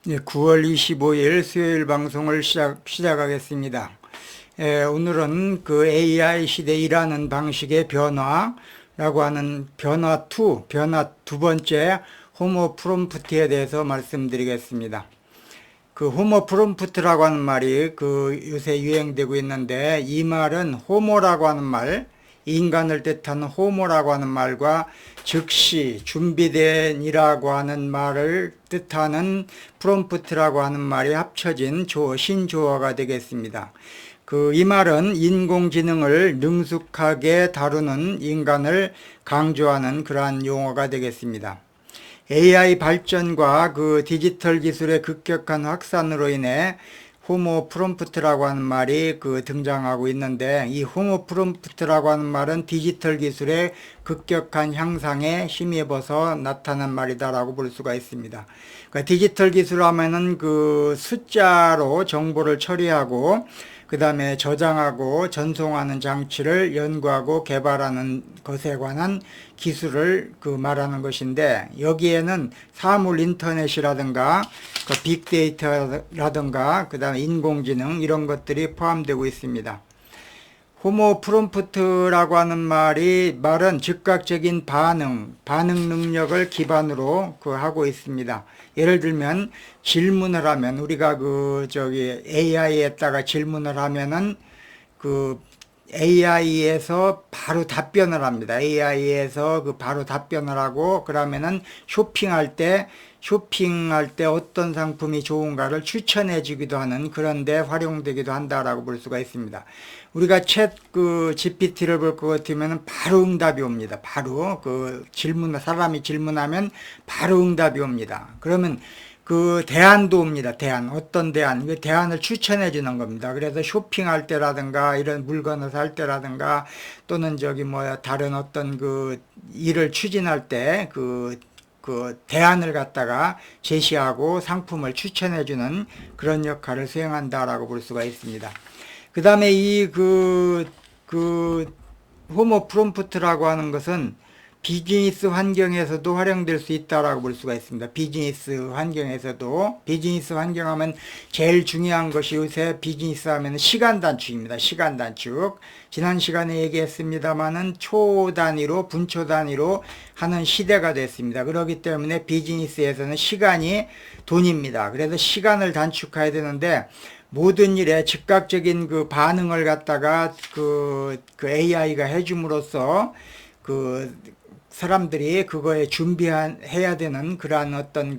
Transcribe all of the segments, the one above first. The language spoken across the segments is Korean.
네, 9월 25일 수요일 방송을 시작하겠습니다. 오늘은 그 AI 시대 일하는 방식의 변화라고 하는 변화 두 번째 호모 프롬프트에 대해서 말씀드리겠습니다. 그 호모 프롬프트라고 하는 말이 요새 유행되고 있는데, 이 말은 호모라고 하는 말, 인간을 뜻하는 호모라고 하는 말과 즉시 준비된이라고 하는 말을 뜻하는 프롬프트라고 하는 말이 합쳐진 신조어가 되겠습니다. 이 말은 인공지능을 능숙하게 다루는 인간을 강조하는 그러한 용어가 되겠습니다. AI 발전과 디지털 기술의 급격한 확산으로 인해 호모 프롬프트라고 하는 말이 등장하고 있는데, 이 호모 프롬프트라고 하는 말은 디지털 기술의 급격한 향상에 힘입어서 나타난 말이다라고 볼 수가 있습니다. 그러니까 디지털 기술 하면은 숫자로 정보를 처리하고 그 다음에 저장하고 전송하는 장치를 연구하고 개발하는 것에 관한 기술을 말하는 것인데, 여기에는 사물 인터넷이라든가 빅데이터라든가 그 다음에 인공지능 이런 것들이 포함되고 있습니다. 호모 프롬프트라고 하는 말은 즉각적인 반응 능력을 기반으로 하고 있습니다. 예를 들면 질문을 하면, 우리가 AI에다가 질문을 하면은 AI에서 바로 답변을 합니다. AI에서 바로 답변을 하고, 그러면은 쇼핑할 때 어떤 상품이 좋은가를 추천해 주기도 하는, 그런데 활용되기도 한다라고 볼 수가 있습니다. 우리가 GPT를 볼 것 같으면 바로 응답이 옵니다. 바로 사람이 질문하면 바로 응답이 옵니다. 그러면 대안도 옵니다. 어떤 대안을 추천해 주는 겁니다. 그래서 쇼핑할 때라든가, 이런 물건을 살 때라든가, 또는 다른 어떤 일을 추진할 때 대안을 갖다가 제시하고 상품을 추천해 주는 그런 역할을 수행한다라고 볼 수가 있습니다. 그 다음에 호모 프롬프트라고 하는 것은 비즈니스 환경에서도 활용될 수 있다라고 볼 수가 있습니다. 비즈니스 환경하면 제일 중요한 것이, 요새 비즈니스 하면 시간 단축입니다. 시간 단축. 지난 시간에 얘기했습니다만은 분초 단위로 하는 시대가 됐습니다. 그렇기 때문에 비즈니스에서는 시간이 돈입니다. 그래서 시간을 단축해야 되는데, 모든 일에 즉각적인 반응을 갖다가 AI가 해줌으로써 사람들이 그거에 준비해야 되는 그러한 어떤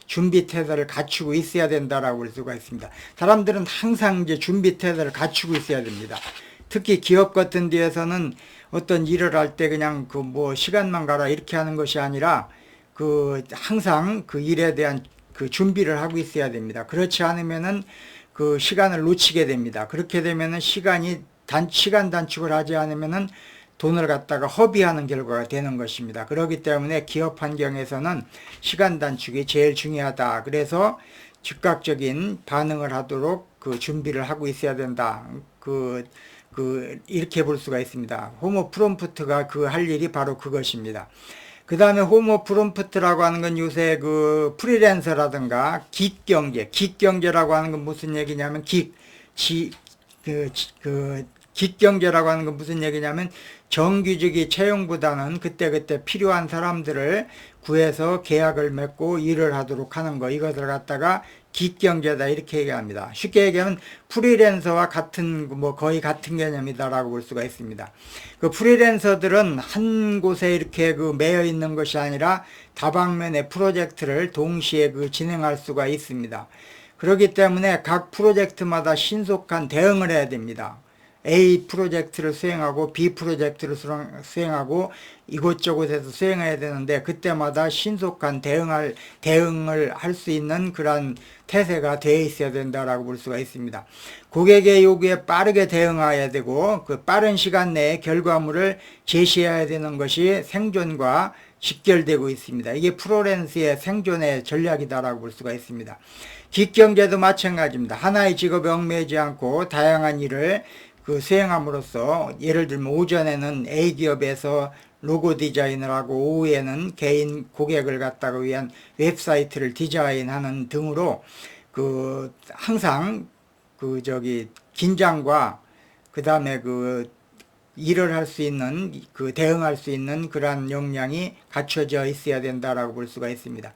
준비 태세를 갖추고 있어야 된다라고 볼 수가 있습니다. 사람들은 항상 이제 준비 태세를 갖추고 있어야 됩니다. 특히 기업 같은 데에서는 어떤 일을 할 때 그냥 시간만 가라 이렇게 하는 것이 아니라 항상 일에 대한 준비를 하고 있어야 됩니다. 그렇지 않으면은 시간을 놓치게 됩니다. 그렇게 되면은 시간 단축을 하지 않으면은 돈을 갖다가 허비하는 결과가 되는 것입니다. 그렇기 때문에 기업 환경에서는 시간 단축이 제일 중요하다. 그래서 즉각적인 반응을 하도록 준비를 하고 있어야 된다. 이렇게 볼 수가 있습니다. 호모 프롬프트가 할 일이 바로 그것입니다. 그 다음에 호모 프롬프트라고 하는 건 요새 프리랜서라든가 긱경제라고 하는 건 무슨 얘기냐면, 긱경제라고 하는 건 무슨 얘기냐면, 정규직이 채용보다는 그때그때 필요한 사람들을 구해서 계약을 맺고 일을 하도록 하는 거, 이것을 갖다가 긱경제다 이렇게 얘기합니다. 쉽게 얘기하면 프리랜서와 거의 같은 개념이다라고 볼 수가 있습니다. 프리랜서들은 한 곳에 이렇게 매여 있는 것이 아니라 다방면의 프로젝트를 동시에 진행할 수가 있습니다. 그렇기 때문에 각 프로젝트마다 신속한 대응을 해야 됩니다. A 프로젝트를 수행하고 B 프로젝트를 수행하고 이곳저곳에서 수행해야 되는데, 그때마다 신속한 대응을 할 수 있는 그런 태세가 되어 있어야 된다라고 볼 수가 있습니다. 고객의 요구에 빠르게 대응해야 되고, 빠른 시간 내에 결과물을 제시해야 되는 것이 생존과 직결되고 있습니다. 이게 프리랜서의 생존의 전략이다라고 볼 수가 있습니다. 긱경제도 마찬가지입니다. 하나의 직업에 얽매이지 않고 다양한 일을 수행함으로써, 예를 들면 오전에는 A 기업에서 로고 디자인을 하고 오후에는 개인 고객을 갖다가 위한 웹사이트를 디자인하는 등으로 항상 긴장과 그 다음에 일을 할 수 있는 대응할 수 있는 그러한 역량이 갖춰져 있어야 된다라고 볼 수가 있습니다.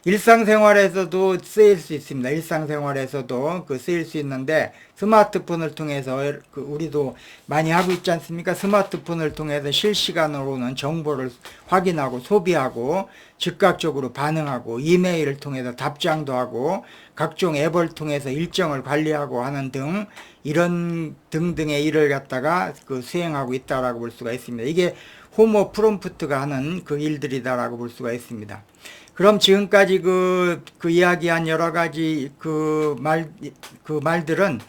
일상생활에서도 쓰일 수 있습니다. 일상생활에서도 쓰일 수 있는데 스마트폰을 통해서 우리도 많이 하고 있지 않습니까? 스마트폰을 통해서 실시간으로는 정보를 확인하고 소비하고 즉각적으로 반응하고 이메일을 통해서 답장도 하고 각종 앱을 통해서 일정을 관리하고 하는 등 이런 등등의 일을 갖다가 수행하고 있다라고 볼 수가 있습니다. 이게 호모 프롬프트가 하는 일들이다라고 볼 수가 있습니다. 그럼 지금까지 이야기한 여러 가지 말들은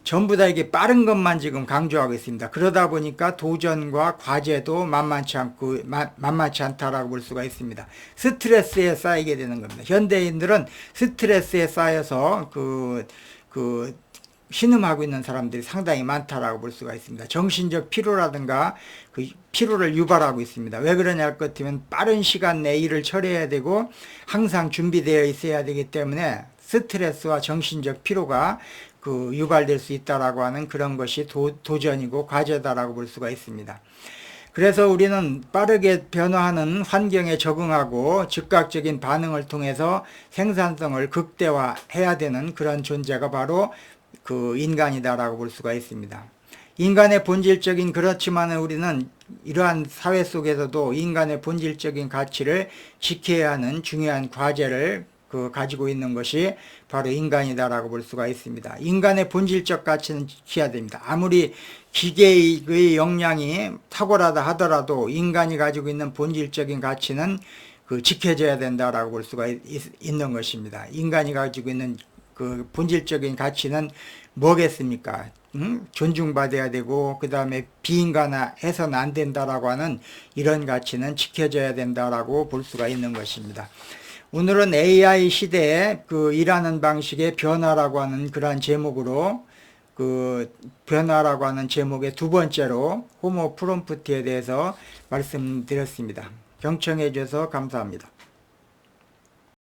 전부 다 이게 빠른 것만 지금 강조하고 있습니다. 그러다 보니까 도전과 과제도 만만치 않다라고 볼 수가 있습니다. 스트레스에 쌓이게 되는 겁니다. 현대인들은 스트레스에 쌓여서 신음하고 있는 사람들이 상당히 많다라고 볼 수가 있습니다. 정신적 피로라든가 피로를 유발하고 있습니다. 왜 그러냐 할 것 같으면 빠른 시간 내에 일을 처리해야 되고 항상 준비되어 있어야 되기 때문에 스트레스와 정신적 피로가 유발될 수 있다라고 하는 그런 것이 도전이고 과제다라고 볼 수가 있습니다. 그래서 우리는 빠르게 변화하는 환경에 적응하고 즉각적인 반응을 통해서 생산성을 극대화해야 되는 그런 존재가 바로 인간이다라고 볼 수가 있습니다. 인간의 본질적인 그렇지만 우리는 이러한 사회 속에서도 인간의 본질적인 가치를 지켜야 하는 중요한 과제를 가지고 있는 것이 바로 인간이다라고 볼 수가 있습니다. 인간의 본질적 가치는 지켜야 됩니다. 아무리 기계의 역량이 탁월하다 하더라도 인간이 가지고 있는 본질적인 가치는 지켜져야 된다라고 볼 수가 있는 것입니다. 인간이 가지고 있는 본질적인 가치는 뭐겠습니까? 존중받아야 되고 그 다음에 비인간화해서는 안 된다라고 하는 이런 가치는 지켜져야 된다라고 볼 수가 있는 것입니다. 오늘은 AI 시대에 일하는 방식의 변화라고 하는 그러한 제목으로 변화라고 하는 제목의 두 번째로 호모 프롬프트에 대해서 말씀드렸습니다. 경청해 주셔서 감사합니다.